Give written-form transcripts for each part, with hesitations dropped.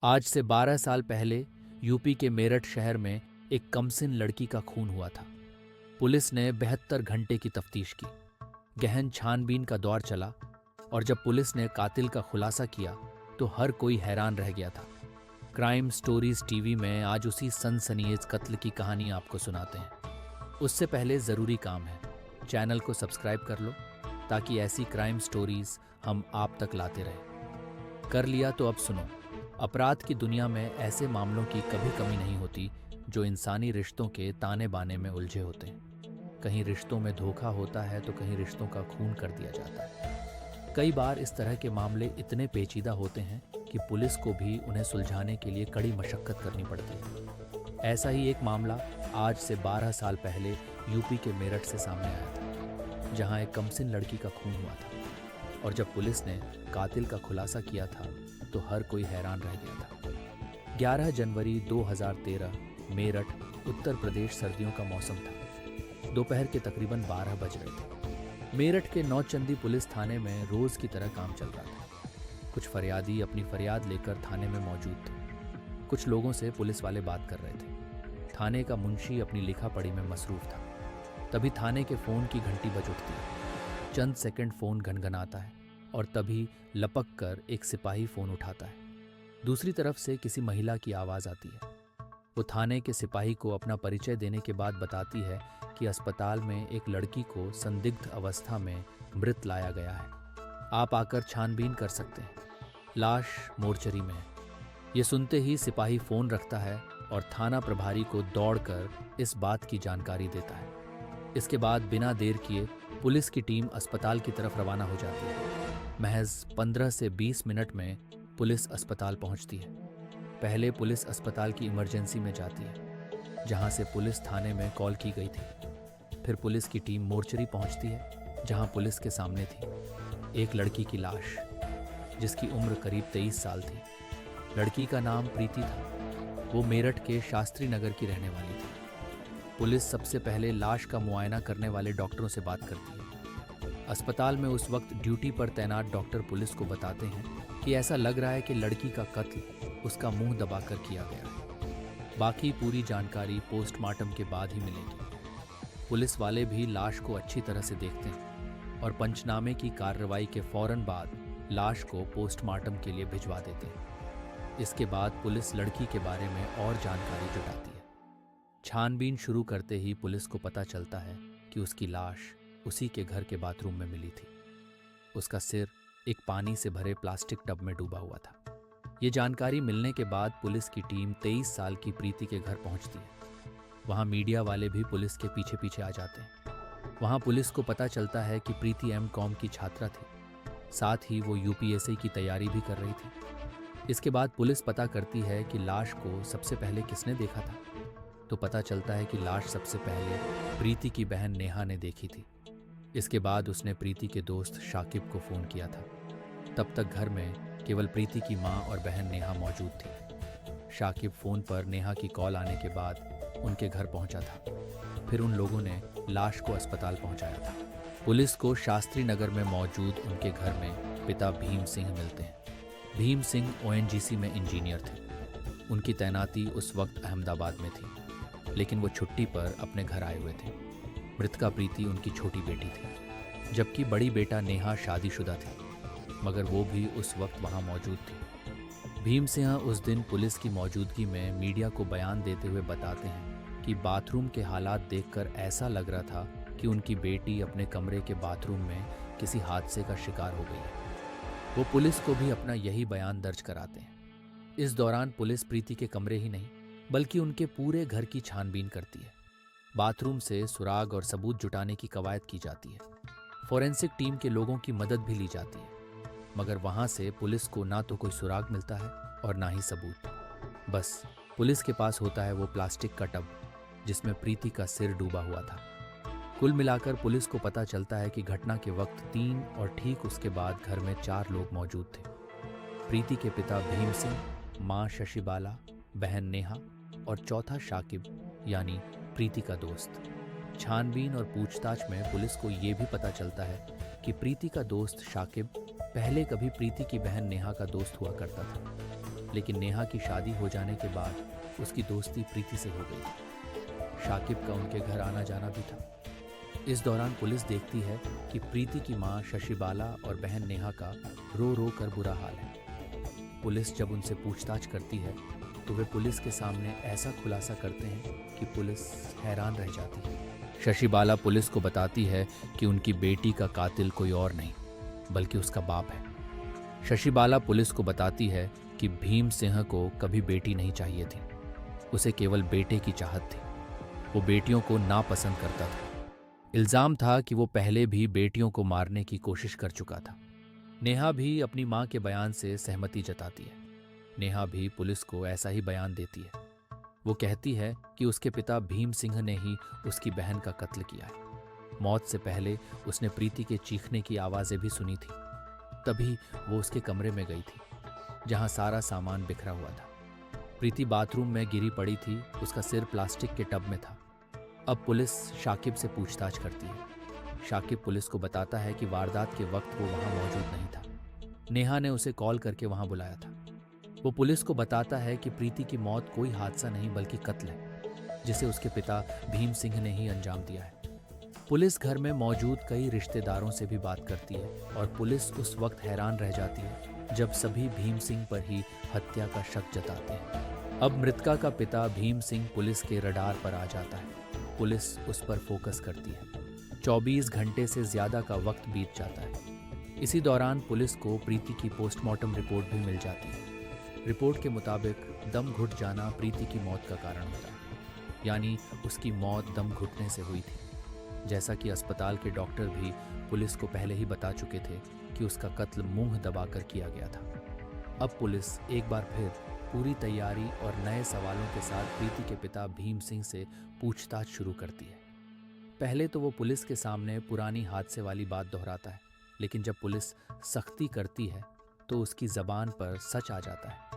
आज से 12 साल पहले यूपी के मेरठ शहर में एक कमसिन लड़की का खून हुआ था। पुलिस ने 72 घंटे की तफ्तीश की, गहन छानबीन का दौर चला और जब पुलिस ने कातिल का खुलासा किया तो हर कोई हैरान रह गया था। क्राइम स्टोरीज टीवी में आज उसी सनसनीखेज कत्ल की कहानी आपको सुनाते हैं। उससे पहले ज़रूरी काम है, चैनल को सब्सक्राइब कर लो ताकि ऐसी क्राइम स्टोरीज हम आप तक लाते रहें। कर लिया तो अब सुनो। अपराध की दुनिया में ऐसे मामलों की कभी कमी नहीं होती जो इंसानी रिश्तों के ताने बाने में उलझे होते हैं। कहीं रिश्तों में धोखा होता है तो कहीं रिश्तों का खून कर दिया जाता है। कई बार इस तरह के मामले इतने पेचीदा होते हैं कि पुलिस को भी उन्हें सुलझाने के लिए कड़ी मशक्कत करनी पड़ती है। ऐसा ही एक मामला आज से 12 साल पहले यूपी के मेरठ से सामने आया था, जहां एक कमसिन लड़की का खून हुआ था। और जब पुलिस ने कातिल का खुलासा किया था तो हर कोई हैरान रह गया था। 11 जनवरी 2013 मेरठ, उत्तर प्रदेश। सर्दियों का मौसम था। दोपहर के तकरीबन 12 बज रहे थे। मेरठ के नौचंदी पुलिस थाने में रोज की तरह काम चल रहा था। कुछ फरियादी अपनी फरियाद लेकर थाने में मौजूद थे। कुछ लोगों से पुलिस वाले बात कर रहे थे। थाने का मुंशी अपनी लिखा पढ़ी में मसरूफ था। तभी थाने के फोन की घंटी बज उठती है। चंद सेकंड फोन घनघनाता है और तभी लपक कर एक सिपाही फोन उठाता है। दूसरी तरफ से किसी महिला की आवाज आती है। वो थाने के सिपाही को अपना परिचय देने के बाद बताती है कि अस्पताल में एक लड़की को संदिग्ध अवस्था में मृत लाया गया है। आप आकर छानबीन कर सकते हैं। लाश मोर्चरी में है। ये सुनते ही सिपाही फोन रखता है और थाना प्रभारी को दौड़कर इस बात की जानकारी देता है। इसके बाद बिना देर किए पुलिस की टीम अस्पताल की तरफ रवाना हो जाती है। महज 15 से 20 मिनट में पुलिस अस्पताल पहुंचती है। पहले पुलिस अस्पताल की इमरजेंसी में जाती है, जहां से पुलिस थाने में कॉल की गई थी। फिर पुलिस की टीम मोर्चरी पहुंचती है, जहां पुलिस के सामने थी एक लड़की की लाश, जिसकी उम्र करीब 23 साल थी। लड़की का नाम प्रीति था। वो मेरठ के शास्त्री नगर की रहने वाली थी। पुलिस सबसे पहले लाश का मुआयना करने वाले डॉक्टरों से बात करती है। अस्पताल में उस वक्त ड्यूटी पर तैनात डॉक्टर पुलिस को बताते हैं कि ऐसा लग रहा है कि लड़की का कत्ल उसका मुंह दबाकर किया गया है। बाकी पूरी जानकारी पोस्टमार्टम के बाद ही मिलेगी। पुलिस वाले भी लाश को अच्छी तरह से देखते हैं और पंचनामे की कार्रवाई के फौरन बाद लाश को पोस्टमार्टम के लिए भिजवा देते हैं। इसके बाद पुलिस लड़की के बारे में और जानकारी जुटाती है। छानबीन शुरू करते ही पुलिस को पता चलता है कि उसकी लाश उसी के घर के बाथरूम में मिली थी। उसका सिर एक पानी से भरे प्लास्टिक टब में डूबा हुआ था। ये जानकारी मिलने के बाद पुलिस की टीम 23 साल की प्रीति के घर पहुंचती है। वहां मीडिया वाले भी पुलिस के पीछे पीछे आ जाते हैं। वहां पुलिस को पता चलता है कि प्रीति एमकॉम की छात्रा थी। साथ ही वो यूपीएससी की तैयारी भी कर रही थी। इसके बाद पुलिस पता करती है कि लाश को सबसे पहले किसने देखा था। तो पता चलता है कि लाश सबसे पहले प्रीति की बहन नेहा ने देखी थी। इसके बाद उसने प्रीति के दोस्त शाकिब को फ़ोन किया था। तब तक घर में केवल प्रीति की माँ और बहन नेहा मौजूद थी। शाकिब फ़ोन पर नेहा की कॉल आने के बाद उनके घर पहुंचा था। फिर उन लोगों ने लाश को अस्पताल पहुंचाया था। पुलिस को शास्त्री नगर में मौजूद उनके घर में पिता भीम सिंह मिलते हैं। भीम सिंह ओएनजीसी में इंजीनियर थे। उनकी तैनाती उस वक्त अहमदाबाद में थी, लेकिन वो छुट्टी पर अपने घर आए हुए थे। मृतका प्रीति उनकी छोटी बेटी थी, जबकि बड़ी बेटा नेहा शादीशुदा थी, मगर वो भी उस वक्त वहाँ मौजूद थी। भीम सिंह उस दिन पुलिस की मौजूदगी में मीडिया को बयान देते हुए बताते हैं कि बाथरूम के हालात देखकर ऐसा लग रहा था कि उनकी बेटी अपने कमरे के बाथरूम में किसी हादसे का शिकार हो गई है। वो पुलिस को भी अपना यही बयान दर्ज कराते हैं। इस दौरान पुलिस प्रीति के कमरे ही नहीं बल्कि उनके पूरे घर की छानबीन करती है। बाथरूम से सुराग और सबूत जुटाने की कवायद की जाती है। फोरेंसिक टीम के लोगों की मदद भी ली जाती है, मगर वहां से पुलिस को ना तो कोई सुराग मिलता है और ना ही सबूत। बस पुलिस के पास होता है वो प्लास्टिक का टब जिसमें प्रीति का सिर डूबा हुआ था। कुल मिलाकर पुलिस को पता चलता है कि घटना के वक्त 3 और ठीक उसके बाद घर में 4 लोग मौजूद थे। प्रीति के पिता भीम सिंह, माँ शशिबाला, बहन नेहा और चौथा शाकिब यानी प्रीति का दोस्त। छानबीन और पूछताछ में पुलिस को ये भी पता चलता है कि प्रीति का दोस्त शाकिब पहले कभी प्रीति की बहन नेहा का दोस्त हुआ करता था। लेकिन नेहा की शादी हो जाने के बाद उसकी दोस्ती प्रीति से हो गई। शाकिब का उनके घर आना जाना भी था। इस दौरान पुलिस देखती है कि प्रीति की मां शशिबाला और बहन नेहा का रो रो कर बुरा हाल है। पुलिस जब उनसे पूछताछ करती है तो वे पुलिस के सामने ऐसा खुलासा करते हैं कि पुलिस हैरान रह जाती है। शशिबाला पुलिस को बताती है कि उनकी बेटी का कातिल कोई और नहीं बल्कि उसका बाप है। शशिबाला पुलिस को बताती है कि भीम सिंह को कभी बेटी नहीं चाहिए थी, उसे केवल बेटे की चाहत थी। वो बेटियों को नापसंद करता था। इल्जाम था कि वो पहले भी बेटियों को मारने की कोशिश कर चुका था। नेहा भी अपनी मां के बयान से सहमति जताती है। नेहा भी पुलिस को ऐसा ही बयान देती है। वो कहती है कि उसके पिता भीम सिंह ने ही उसकी बहन का कत्ल किया है। मौत से पहले उसने प्रीति के चीखने की आवाज़ें भी सुनी थी। तभी वो उसके कमरे में गई थी जहां सारा सामान बिखरा हुआ था। प्रीति बाथरूम में गिरी पड़ी थी, उसका सिर प्लास्टिक के टब में था। अब पुलिस शाकिब से पूछताछ करती है। शाकिब पुलिस को बताता है कि वारदात के वक्त वो वहां मौजूद नहीं था। नेहा ने उसे कॉल करके वहां बुलाया था। वो पुलिस को बताता है कि प्रीति की मौत कोई हादसा नहीं बल्कि कत्ल है, जिसे उसके पिता भीम सिंह ने ही अंजाम दिया है। पुलिस घर में मौजूद कई रिश्तेदारों से भी बात करती है और पुलिस उस वक्त हैरान रह जाती है जब सभी भीम सिंह पर ही हत्या का शक जताते हैं। अब मृतका का पिता भीम सिंह पुलिस के रडार पर आ जाता है। पुलिस उस पर फोकस करती है। 24 घंटे से ज्यादा का वक्त बीत जाता है। इसी दौरान पुलिस को प्रीति की पोस्टमार्टम रिपोर्ट भी मिल जाती है। रिपोर्ट के मुताबिक दम घुट जाना प्रीति की मौत का कारण होता है, यानी उसकी मौत दम घुटने से हुई थी। जैसा कि अस्पताल के डॉक्टर भी पुलिस को पहले ही बता चुके थे कि उसका कत्ल मुंह दबाकर किया गया था। अब पुलिस एक बार फिर पूरी तैयारी और नए सवालों के साथ प्रीति के पिता भीम सिंह से पूछताछ शुरू करती है। पहले तो वो पुलिस के सामने पुरानी हादसे वाली बात दोहराता है, लेकिन जब पुलिस सख्ती करती है तो उसकी ज़बान पर सच आ जाता है।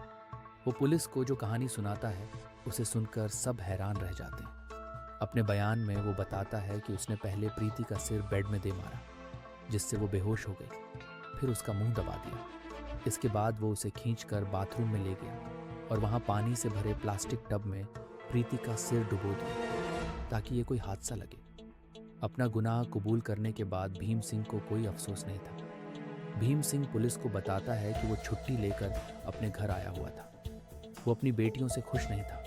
वो पुलिस को जो कहानी सुनाता है उसे सुनकर सब हैरान रह जाते हैं। अपने बयान में वो बताता है कि उसने पहले प्रीति का सिर बेड में दे मारा, जिससे वो बेहोश हो गई, फिर उसका मुंह दबा दिया। इसके बाद वो उसे खींचकर बाथरूम में ले गया और वहाँ पानी से भरे प्लास्टिक टब में प्रीति का सिर डुबो दिया ताकि ये कोई हादसा लगे। अपना गुनाह कबूल करने के बाद भीम सिंह को कोई अफसोस नहीं था। भीम सिंह पुलिस को बताता है कि वो छुट्टी लेकर अपने घर आया हुआ था। वो अपनी बेटियों से खुश नहीं था।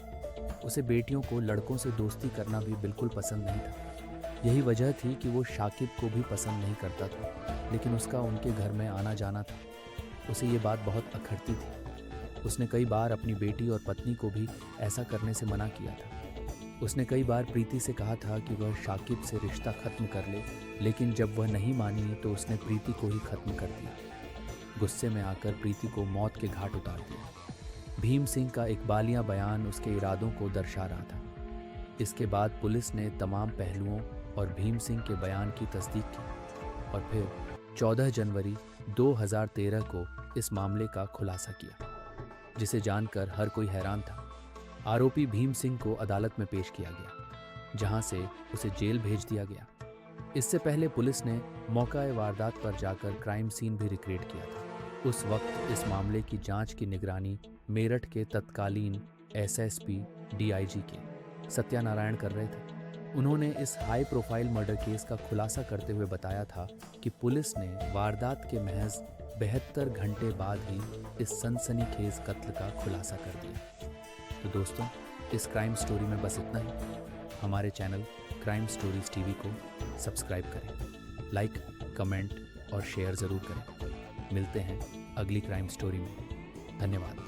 उसे बेटियों को लड़कों से दोस्ती करना भी बिल्कुल पसंद नहीं था। यही वजह थी कि वो शाकिब को भी पसंद नहीं करता था, लेकिन उसका उनके घर में आना जाना था। उसे ये बात बहुत अखरती थी। उसने कई बार अपनी बेटी और पत्नी को भी ऐसा करने से मना किया था। उसने कई बार प्रीति से कहा था कि वह शाकिब से रिश्ता खत्म कर ले, लेकिन जब वह नहीं मानी तो उसने प्रीति को ही खत्म कर दिया। गुस्से में आकर प्रीति को मौत के घाट उतार दिया। भीम सिंह का इकबालिया बयान उसके इरादों को दर्शा रहा था। इसके बाद पुलिस ने तमाम पहलुओं और भीम सिंह के बयान की तस्दीक की और फिर 14 जनवरी 2013 को इस मामले का खुलासा किया, जिसे जानकर हर कोई हैरान था। आरोपी भीम सिंह को अदालत में पेश किया गया, जहां से उसे जेल भेज दिया गया। इससे पहले पुलिस ने मौका वारदात पर जाकर क्राइम सीन भी रिक्रिएट किया था। उस वक्त इस मामले की जांच की निगरानी मेरठ के तत्कालीन एसएसपी डीआईजी के सत्यानारायण कर रहे थे। उन्होंने इस हाई प्रोफाइल मर्डर केस का खुलासा करते हुए बताया था कि पुलिस ने वारदात के महज 72 घंटे बाद ही इस सनसनीखेज कत्ल का खुलासा कर दिया। तो दोस्तों, इस क्राइम स्टोरी में बस इतना ही। हमारे चैनल क्राइम स्टोरीज टीवी को सब्सक्राइब करें, लाइक, कमेंट और शेयर ज़रूर करें। मिलते हैं अगली क्राइम स्टोरी में। धन्यवाद।